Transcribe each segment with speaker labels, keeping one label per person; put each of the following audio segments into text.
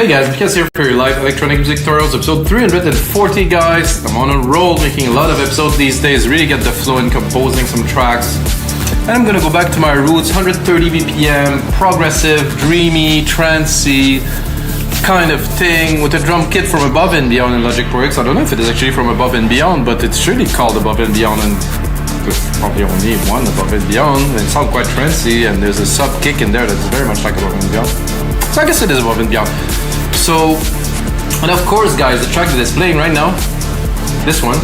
Speaker 1: Hey guys, Markus here for your live electronic music tutorials, episode 340 guys. I'm on a roll, making a lot of episodes these days, really get the flow in composing some tracks. And I'm gonna go back to my roots, 130 BPM, progressive, dreamy, trancey kind of thing with a drum kit from Above and Beyond in LogicProX. I don't know if it is actually from Above and Beyond, but it's really called Above and Beyond, and there's probably only one Above and Beyond. And it sounds quite trancey, and there's a sub kick in there that's very much like Above and Beyond. So I guess it is Above and Beyond. So, and of course guys, the track that is playing right now, this one,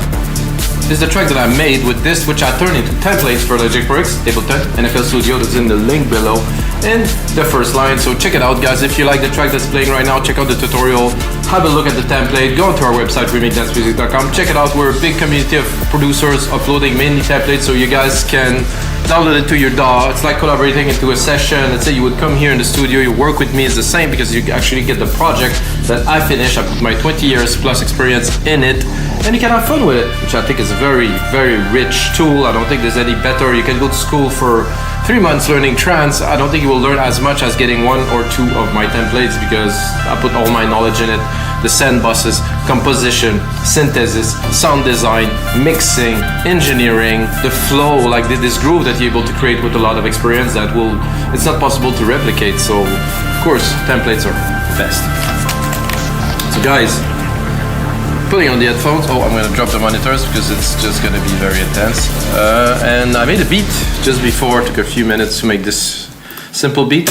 Speaker 1: is the track that I made with this, which I turned into templates for LogicProX, Ableton, and FLStudio. That's in the link below in the first line. So check it out guys. If you like the track that's playing right now, check out the tutorial, have a look at the template, go onto our website, remakdancemusic.com, check it out. We're a big community of producers uploading mainly templates, so you guys can download it to your DAW. It's like collaborating into a session. Let's say you would come here in the studio, you work with me, it's the same because you actually get the project that I finish. I put my 20 years plus experience in it, and you can have fun with it, which I think is a very, very rich tool. I don't think there's any better. You can go to school for 3 months learning trance. I don't think you will learn as much as getting 1 or 2 of my templates, because I put all my knowledge in it. The send buses, composition, synthesis, sound design, mixing, engineering, the flow, like this groove that you're able to create with a lot of experience that it's not possible to replicate. So of course, templates are best. So guys, putting on the headphones. Oh, I'm gonna drop the monitors because it's just gonna be very intense. And I made a beat just before, took a few minutes to make this simple beat.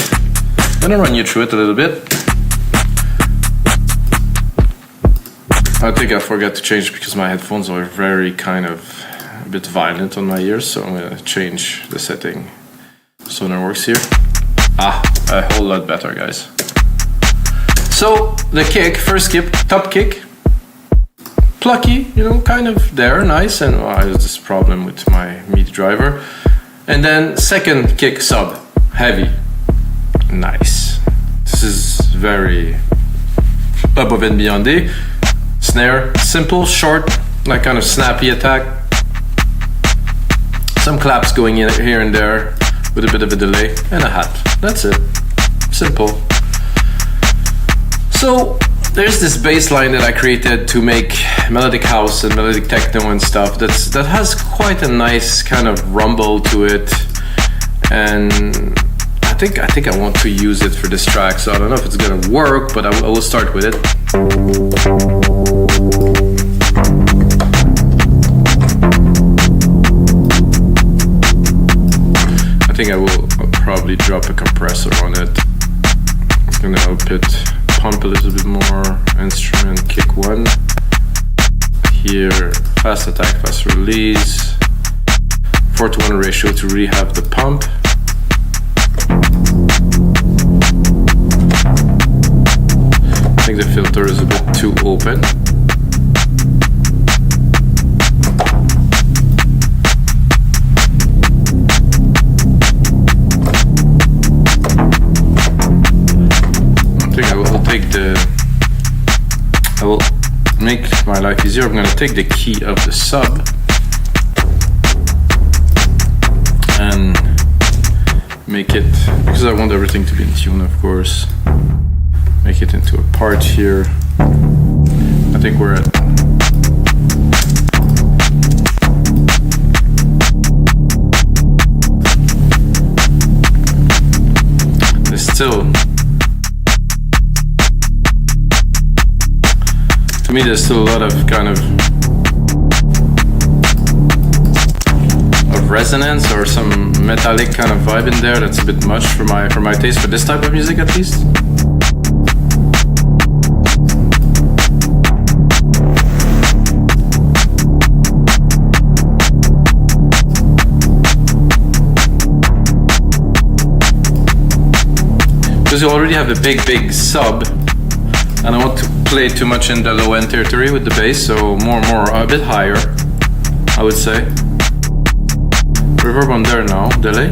Speaker 1: I'm gonna run you through it a little bit. I think I forgot to change because my headphones are very kind of a bit violent on my ears, so I'm gonna change the setting so it works here. A whole lot better guys. So the kick, first skip, top kick, plucky, you know, kind of there, nice, and I have this problem with my MIDI driver. And then second kick sub, heavy, nice. This is very Above and Beyond. Snare, simple, short, like kind of snappy attack. Some claps going in here and there with a bit of a delay, and a hat. That's it. Simple. So there's this bass line that I created to make melodic house and melodic techno and stuff that has quite a nice kind of rumble to it, and I think I want to use it for this track. So I don't know if it's gonna work, but I will start with it. I think I will probably drop a compressor on it. I'm gonna help it pump a little bit more. Instrument, kick 1. Here, fast attack, fast release. 4:1 ratio to really have the pump. I think the filter is a bit too open. I will make my life easier. I'm going to take the key of the sub and make it, because I want everything to be in tune, of course, make it into a part here. I think we're at there's still, to me there's still a lot of kind of resonance or some metallic kind of vibe in there that's a bit much for my taste, for this type of music at least. Because you already have a big sub, and I want to play too much in the low end territory with the bass, so more, a bit higher, I would say. Reverb on there now, delay.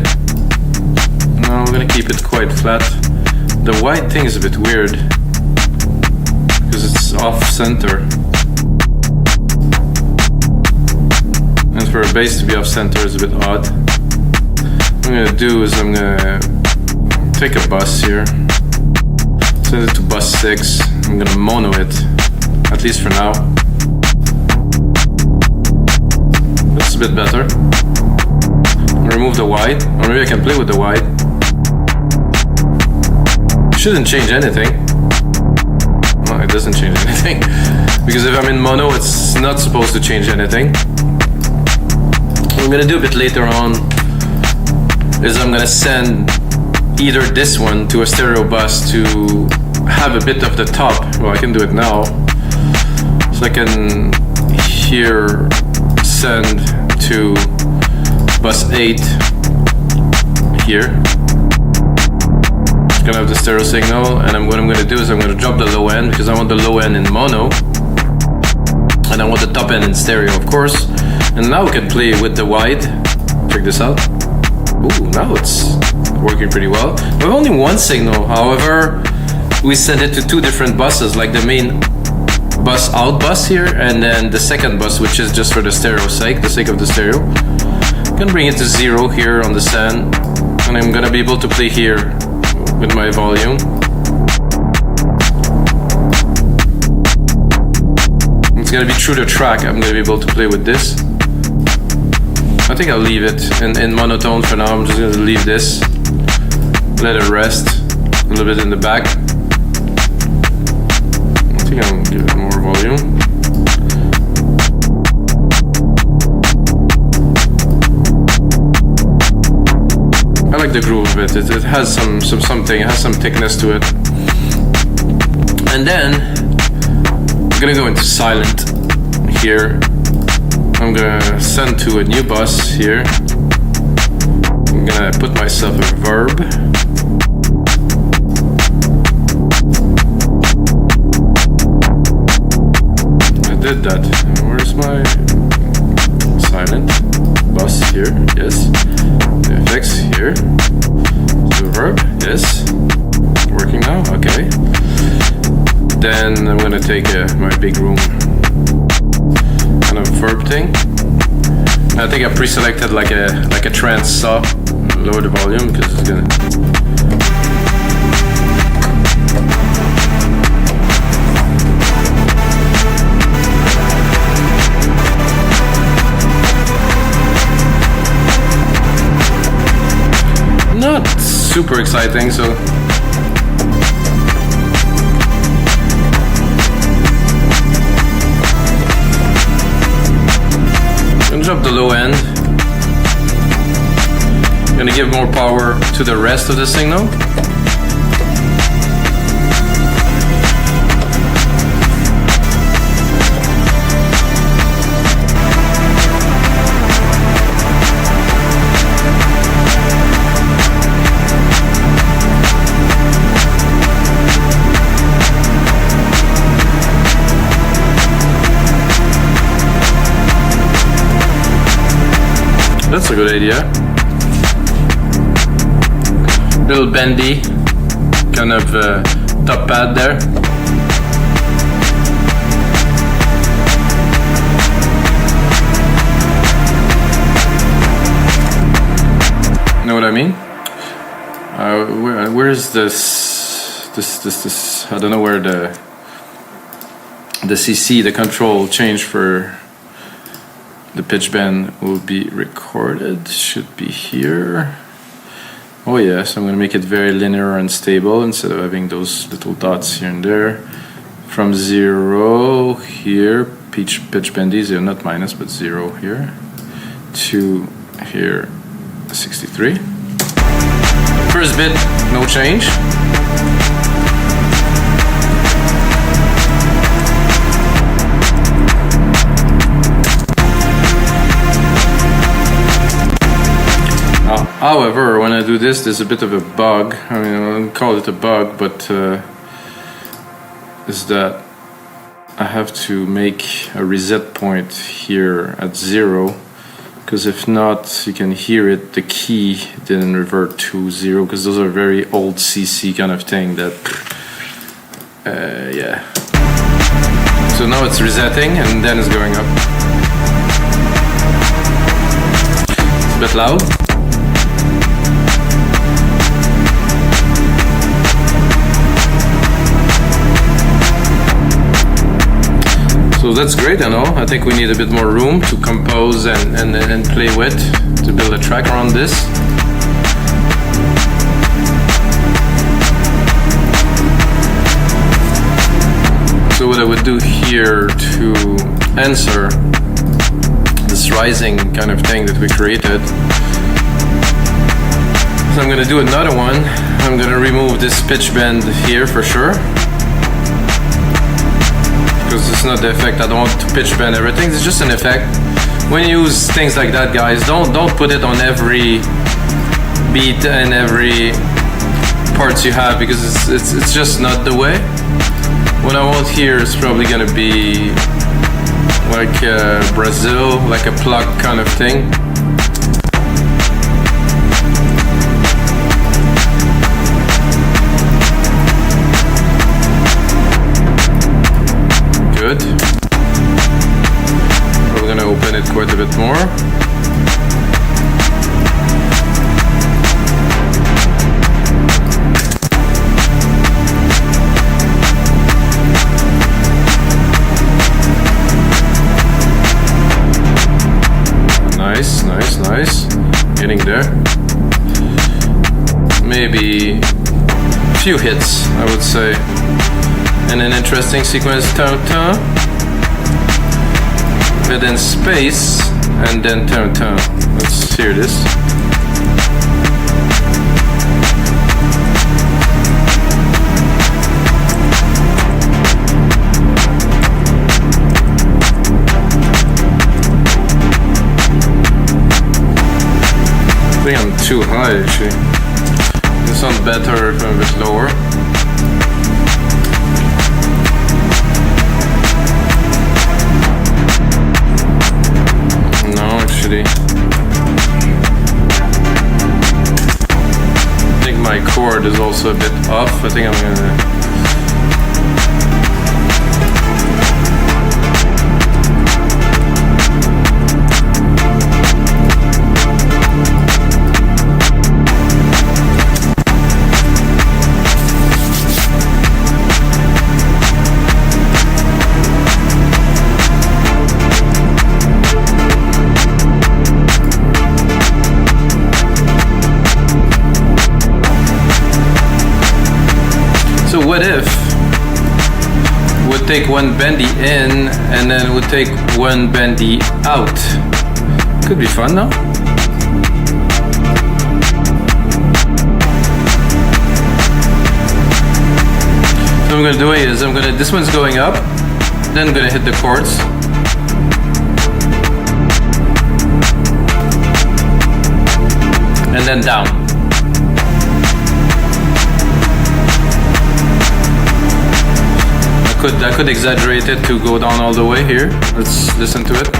Speaker 1: No, we're gonna keep it quite flat. The white thing is a bit weird, because it's off center. And for a bass to be off center is a bit odd. What I'm gonna do is I'm gonna take a bus here, Set it to bus 6. I'm gonna mono it, at least for now. That's a bit better. Remove the wide, or maybe I can play with the wide. Shouldn't change anything. No, it doesn't change anything. Because if I'm in mono, it's not supposed to change anything. What I'm gonna do a bit later on is I'm gonna send either this one to a stereo bus to have a bit of the top. Well, I can do it now. So I can here send to bus 8 here. It's gonna have the stereo signal, and what I'm gonna do is I'm gonna drop the low end because I want the low end in mono, and I want the top end in stereo, of course. And now we can play with the wide. Check this out. Ooh, now it's working pretty well. We have only one signal, however, we send it to two different buses, like the main bus out bus here, and then the second bus, which is just for the stereo sake, the sake of the stereo. I'm gonna bring it to 0 here on the send, and I'm gonna be able to play here with my volume. It's gonna be through the track. I'm gonna be able to play with this. I think I'll leave it in monotone for now. I'm just gonna leave this, let it rest a little bit in the back. I think I'll give it more volume. I like the groove of it. It has something. It has some thickness to it. And then I'm gonna go into silent here. I'm gonna send to a new bus here. I'm gonna put myself a verb. I did that. Where's my silent bus here? Yes. The effects here. The verb. Yes. Working now. Okay. Then I'm gonna take my big room kind of verb thing. I think I pre-selected like a trance saw. Lower the volume because it's gonna. Not super exciting, so. Drop the low end. Gonna give more power to the rest of the signal. That's a good idea. Little bendy, kind of top pad there. Know what I mean? Where's this? I don't know where the CC, the control change for the pitch bend will be recorded. Should be here. Oh yes, I'm going to make it very linear and stable instead of having those little dots here and there. From 0 here, pitch bendy, 0, not minus, but 0 here, to here, 63. First bit, no change. However, when I do this, there's a bit of a bug. I mean, I don't call it a bug, but is that I have to make a reset point here at 0, because if not, you can hear it, the key didn't revert to 0, because those are very old CC kind of thing that, yeah. So now it's resetting, and then it's going up. It's a bit loud. So that's great, I know. I think we need a bit more room to compose and play with, to build a track around this. So what I would do here to answer this rising kind of thing that we created, so I'm gonna do another one. I'm gonna remove this pitch bend here for sure, because it's not the effect. I don't want to pitch bend everything. It's just an effect. When you use things like that, guys, don't put it on every beat and every parts you have, because it's just not the way. What I want here is probably gonna be like Brazil, like a pluck kind of thing. Good. We're gonna open it quite a bit more. Nice. Getting there. Maybe a few hits, I would say. And an interesting sequence, ta-ta. And then space, and then ta-ta. Let's hear this. I think I'm too high actually. It sounds better if I'm a bit lower. No, actually. I think my chord is also a bit off. I think I'm gonna... What if would take one bendy in and then would take one bendy out? Could be fun, no? So what I'm gonna do is this one's going up, then I'm gonna hit the chords. And then down. I could exaggerate it to go down all the way here. Let's listen to it.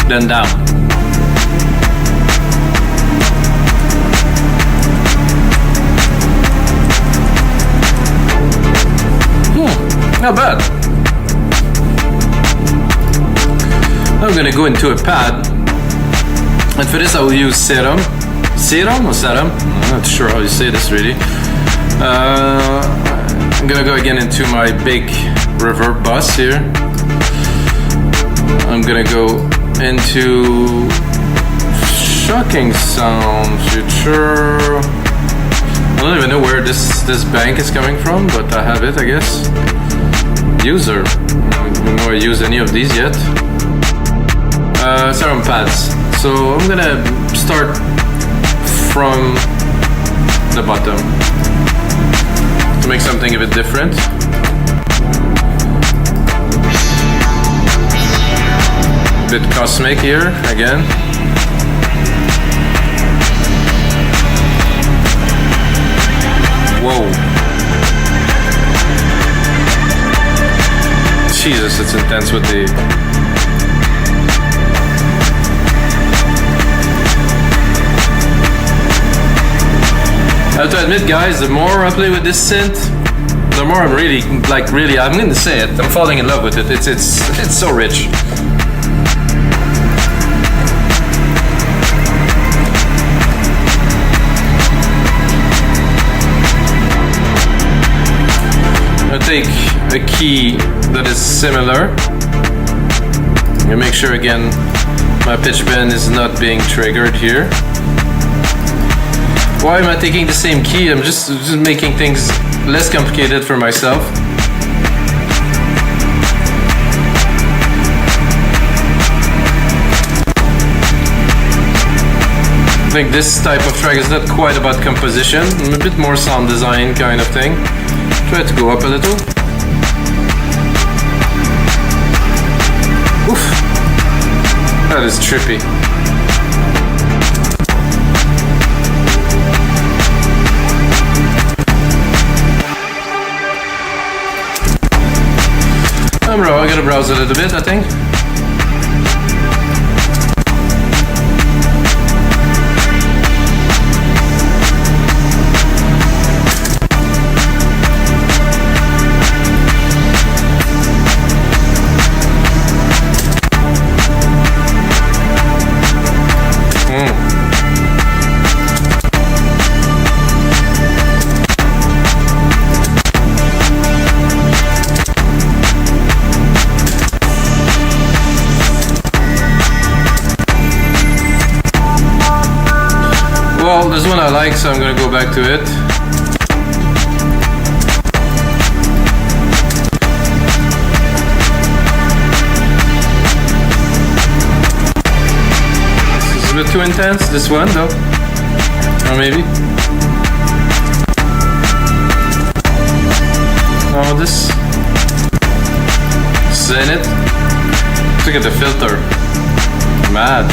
Speaker 1: Then down. Not bad. I'm gonna go into a pad, and for this I will use Serum. Serum or Serum? I'm not sure how you say this really. I'm gonna go again into my big reverb bus here. I'm gonna go into shocking sound future. I don't even know where this bank is coming from, but I have it, I guess. User. I don't know I use any of these yet. Serum pads. So I'm gonna start from the bottom to make something a bit different. A bit cosmic here again. Whoa. Jesus, it's intense with the... I have to admit, guys, the more I play with this synth, the more I'm really, I'm gonna say it, I'm falling in love with it. It's so rich. a key that is similar. And make sure again my pitch bend is not being triggered here. Why am I taking the same key? I'm just making things less complicated for myself. I think this type of track is not quite about composition, a bit more sound design kind of thing. Try to go up a little. Oof, that is trippy. I gotta browse a little bit, I think. Well, there's one I like, so I'm gonna go back to it. This is a bit too intense, this one though. Or maybe. Oh, this is in it. Look at the filter. Mad.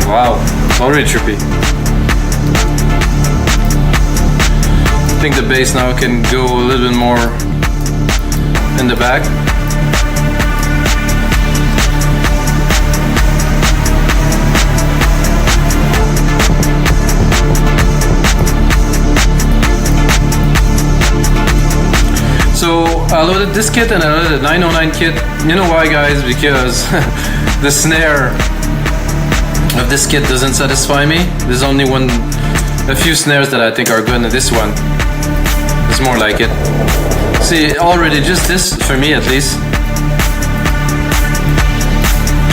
Speaker 1: Wow, it's already trippy. I think the bass now can go a little bit more in the back. So I loaded this kit and I loaded the 909 kit. You know why, guys? Because the snare of this kit doesn't satisfy me. There's only a few snares that I think are good, and this one is more like it. See, already just this, for me at least,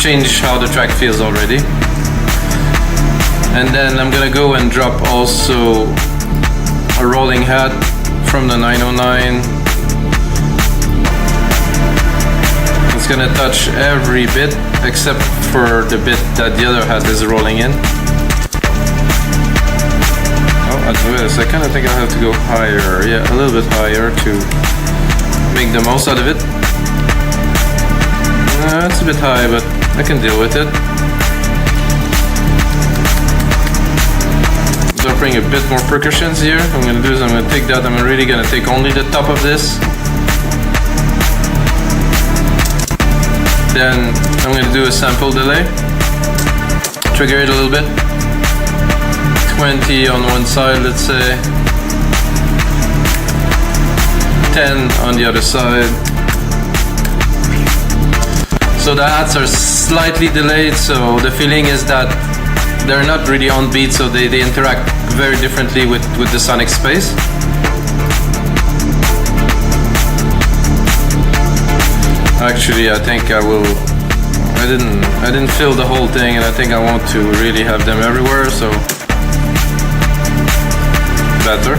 Speaker 1: change how the track feels already. And then I'm gonna go and drop also a rolling hat from the 909. It's gonna touch every bit except for the bit that the other hat is rolling in. Oh, wait a second, I think I'll have to go higher. Yeah, a little bit higher to make the most out of it. It's a bit high, but I can deal with it. So bring a bit more percussions here. What I'm gonna do is I'm gonna take that, I'm really gonna take only the top of this. Then I'm going to do a sample delay, trigger it a little bit, 20 on one side, let's say, 10 on the other side. So the hats are slightly delayed, so the feeling is that they're not really on beat, so they interact very differently with the sonic space. Actually, I think I will. I didn't fill the whole thing, and I think I want to really have them everywhere. So better.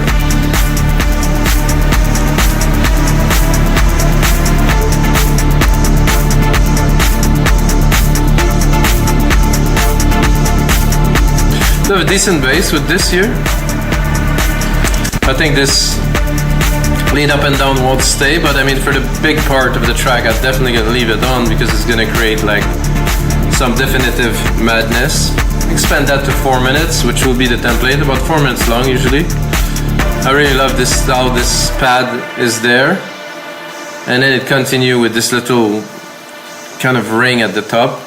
Speaker 1: So a decent bass with this here. I think this lead up and down won't stay, but I mean for the big part of the track I'm definitely gonna leave it on because it's gonna create like some definitive madness. Expand that to 4 minutes, which will be the template, about 4 minutes long usually. I really love this, how this pad is there, and then it continue with this little kind of ring at the top.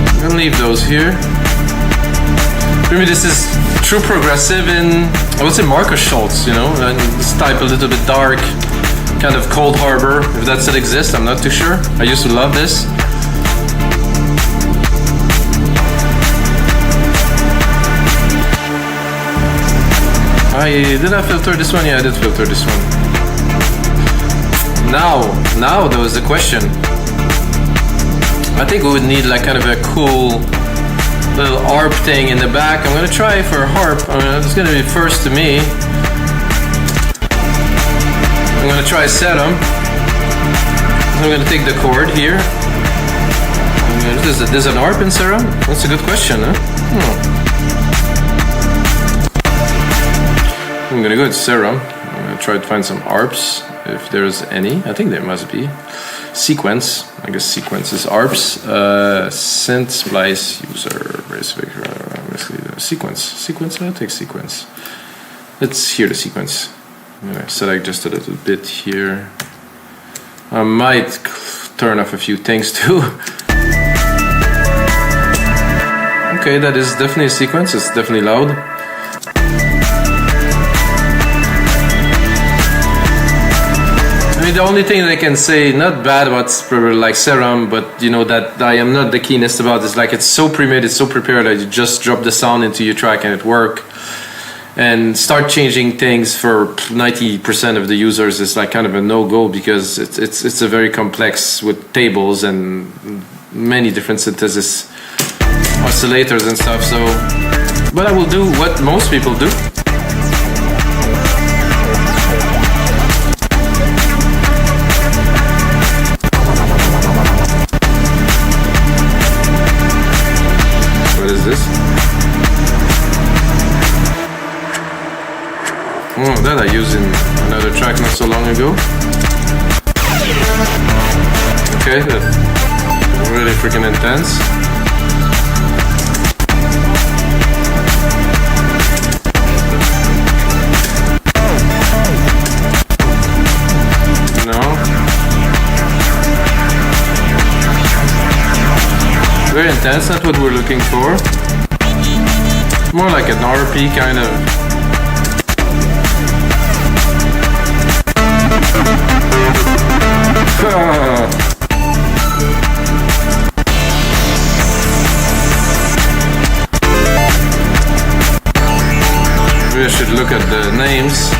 Speaker 1: I'm gonna leave those here. For me, this is true progressive in, I would say, Markus Schulz, you know, this type a little bit dark, kind of Cold Harbor, if that still exists, I'm not too sure. I used to love this. Did I filter this one? Yeah, I did filter this one. Now there was a question. I think we would need like kind of a cool little harp thing in the back. I'm gonna try for a harp. It's gonna be first to me. I'm gonna try Serum. I'm gonna take the chord here. There's an harp in Serum? That's a good question, huh? I'm gonna go to Serum. I'm gonna try to find some ARPs, if there's any. I think there must be. Sequence. I guess sequence is ARPs. Synth splice user. Sequence. Sequence. I'll take sequence. Let's hear the sequence. I'm gonna select just a little bit here. I might turn off a few things too. Okay, that is definitely a sequence. It's definitely loud. The only thing that I can say, not bad about like Serum, but you know that I am not the keenest about is like it's so pre-made, it's so prepared that you just drop the sound into your track and it work. And start changing things for 90% of the users is like kind of a no-go because it's a very complex with tables and many different synthesis oscillators and stuff. So, but I will do what most people do. Oh, that I used in another track not so long ago. Okay, that's really freaking intense. No. Very intense, not what we're looking for. More like an RP kind of. Maybe I should look at the names.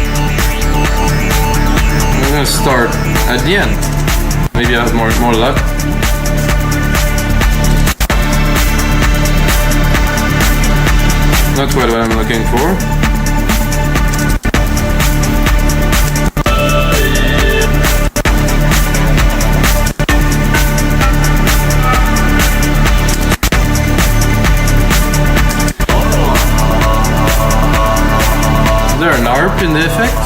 Speaker 1: I'm gonna start at the end. Maybe I have more luck. Not quite what I'm looking for. Is there an ARP in the effect?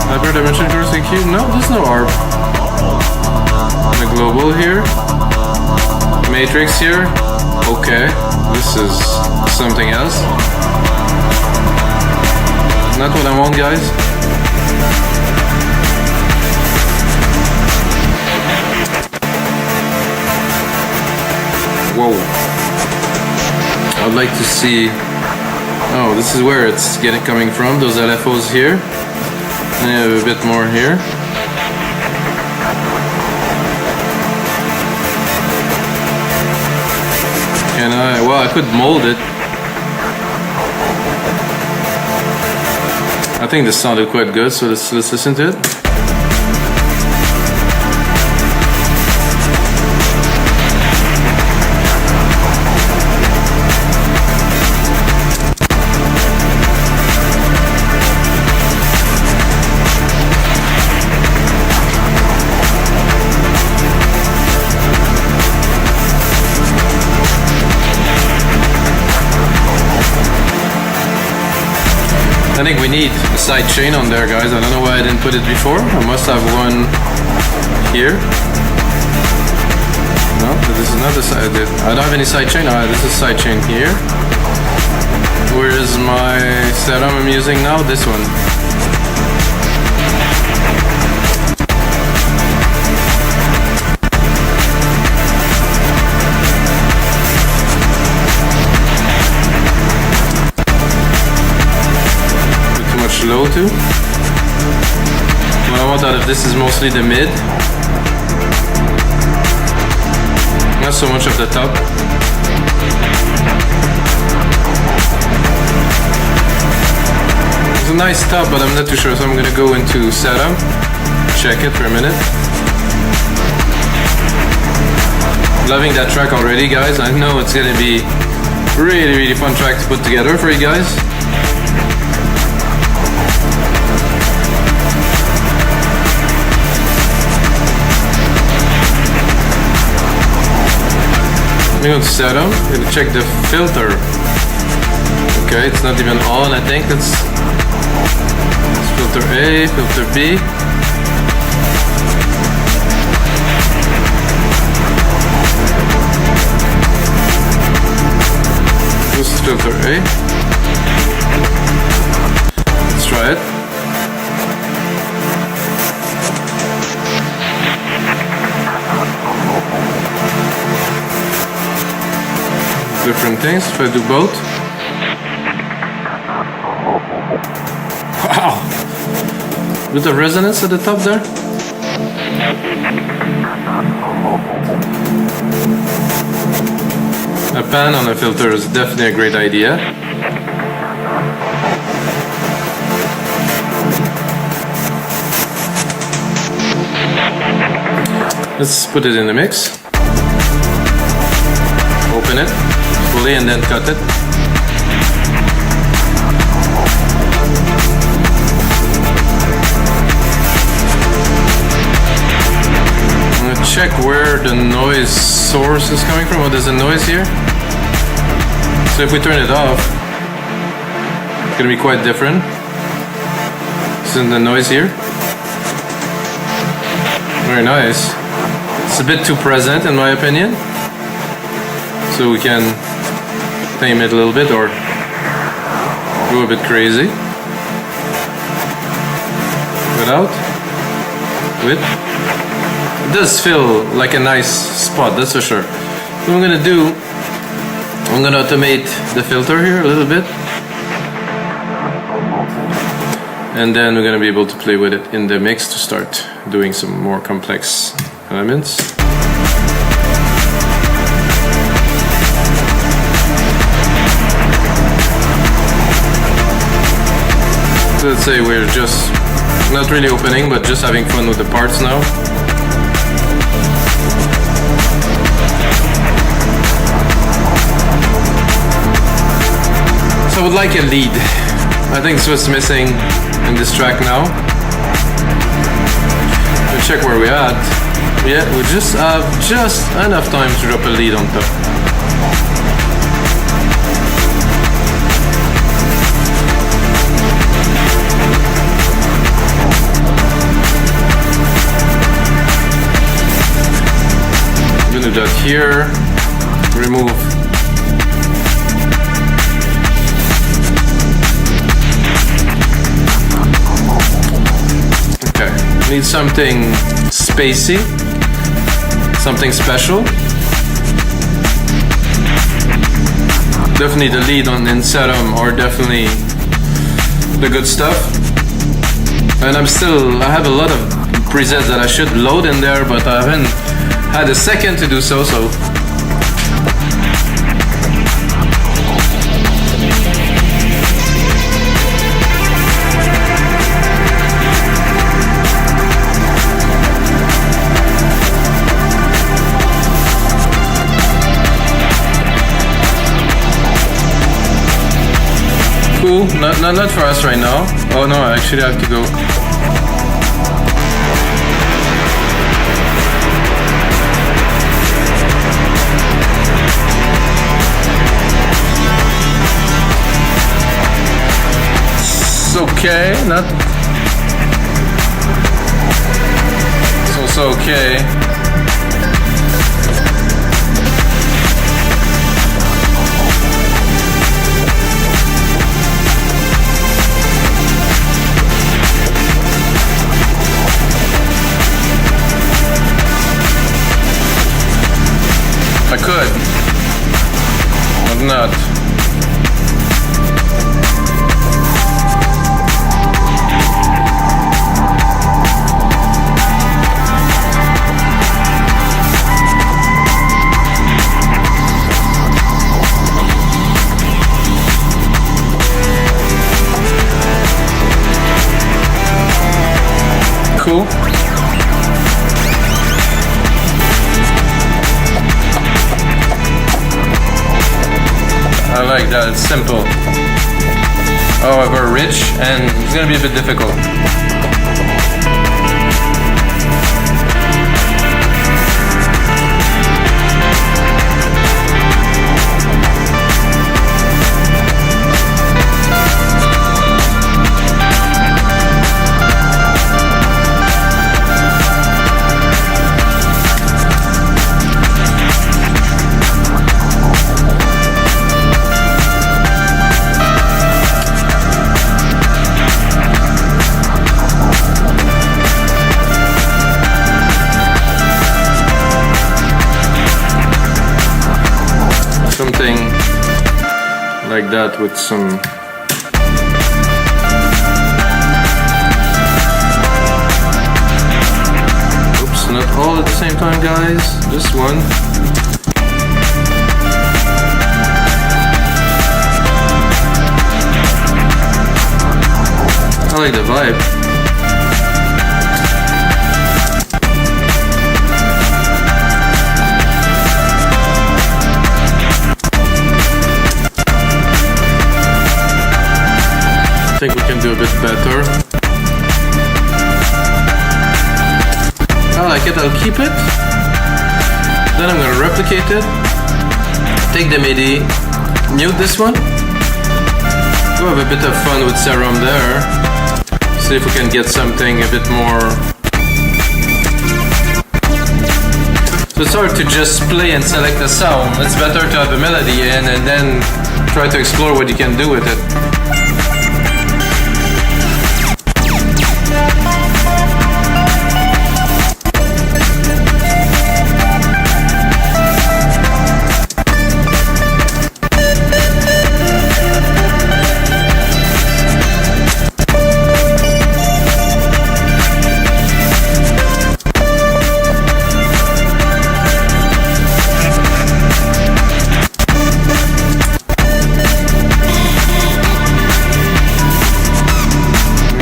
Speaker 1: Hyperdimension crossing cube? No, there's no ARP. And a global here. Matrix here. Okay, this is something else. Not what I want, guys. Whoa. I'd like to see. Oh, this is where it's coming from, those LFOs here. And I have a bit more here. And well, I could mold it. I think this sounded quite good, so let's listen to it. I think we need a side chain on there, guys. I don't know why I didn't put it before. I must have one here. No, this is not the side. I don't have any side chain. This is side chain here. Where is my setup I'm using now? This one. low too. What I want out of this is mostly the mid. Not so much of the top. It's a nice top, but I'm not too sure, so I'm gonna go into Serum. Check it for a minute. Loving that track already, guys. I know it's gonna be really fun track to put together for you guys. I'm going to Serum, I'm going to check the filter. Okay, it's not even on, I think. It's filter A, filter B. This is filter A. Let's try it. Different things if I do both. Wow! With the resonance at the top there. A pan on a filter is definitely a great idea. Let's put it in the mix. Open it fully and then cut it. I'm gonna check where the noise source is coming from. What is the noise here? So if we turn it off, it's gonna be quite different. Isn't the noise here? Very nice. It's a bit too present in my opinion. So we can tame it a little bit or go a bit crazy. Without. With. It does feel like a nice spot, that's for sure. What I'm gonna do, I'm gonna automate the filter here a little bit. And then we're gonna be able to play with it in the mix to start doing some more complex elements. So let's say we're just not really opening, but just having fun with the parts now. So I would like a lead. I think it's what's missing in this track now. We'll check where we're at. Yeah, we just have just enough time to drop a lead on top. I'm gonna do that here. Remove. Need something spacey, something special. Definitely the lead on in Serum are definitely the good stuff. And I have a lot of presets that I should load in there, but I haven't had a second to do so. Cool, not for us right now. Oh no, I actually have to go. It's okay, not. It's also okay. I could, but not. I like that, it's simple. However rich, and it's gonna be a bit difficult. Something like that with some oops, not all at the same time, guys, just one. I like the vibe. I think we can do a bit better. I like it, I'll keep it. Then I'm gonna replicate it. Take the MIDI, mute this one. Go have a bit of fun with Serum there. See if we can get something a bit more. So it's hard to just play and select a sound. It's better to have a melody in and then try to explore what you can do with it.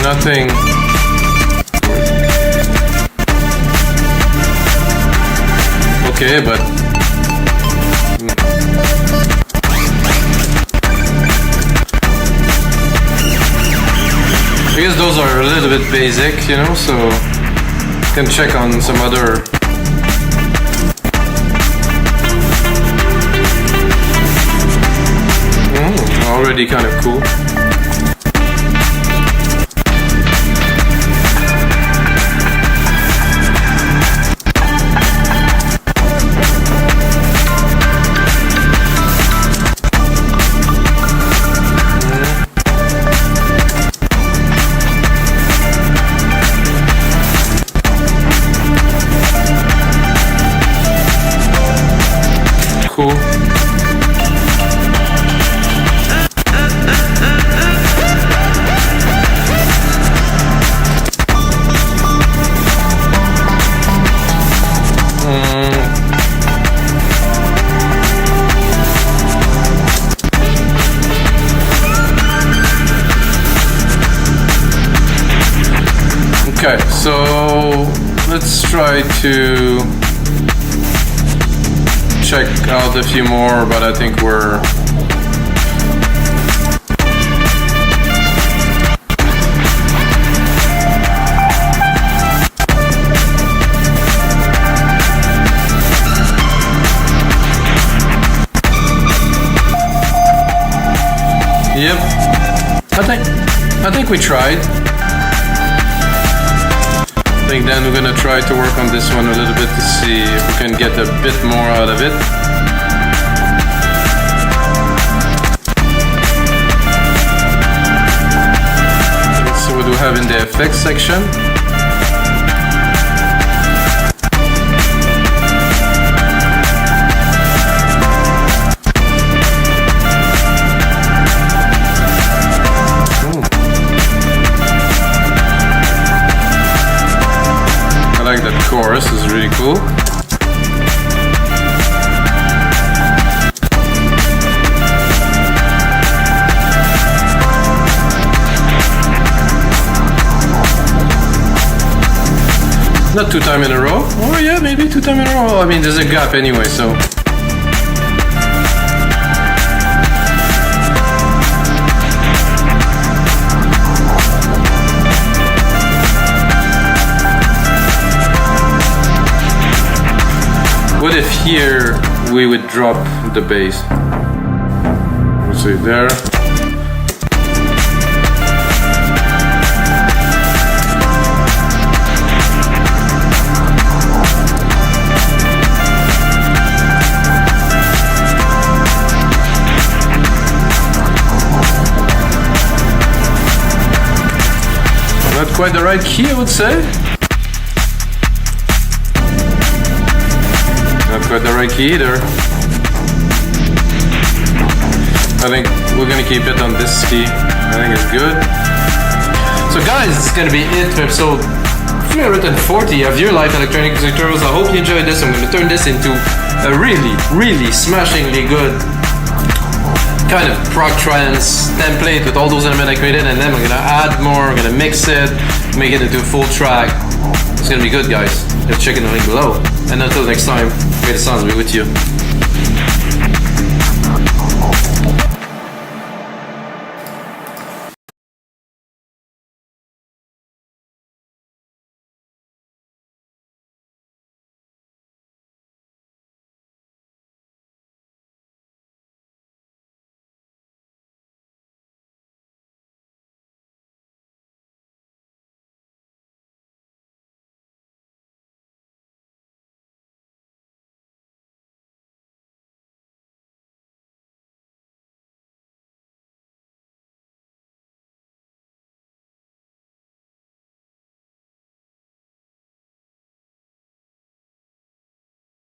Speaker 1: Nothing. Okay, but I guess those are a little bit basic, you know, so you can check on some other. Already kind of cool. Cool. Okay, so let's try to check out a few more, but I think we're yep. I think we tried. I think then we're gonna try to work on this one a little bit to see if we can get a bit more out of it. Let's see what we have in the effects section. I like that chorus, is really cool. Not 2 times in a row. Oh yeah, maybe 2 times in a row. I mean, there's a gap anyway, so. here we would drop the bass. Let's see there. Not quite the right key, I would say. Not quite the right key either. I think we're gonna keep it on this key. I think it's good. So guys, it's gonna be it for episode 340 of your live electronic music tutorials. I hope you enjoyed this. I'm gonna turn this into a really smashingly good kind of prog trance template with all those elements I created, and then we're gonna add more, we're gonna mix it, make it into a full track. It's gonna be good, guys. Just check in the link below. And until next time, may the sounds be with you.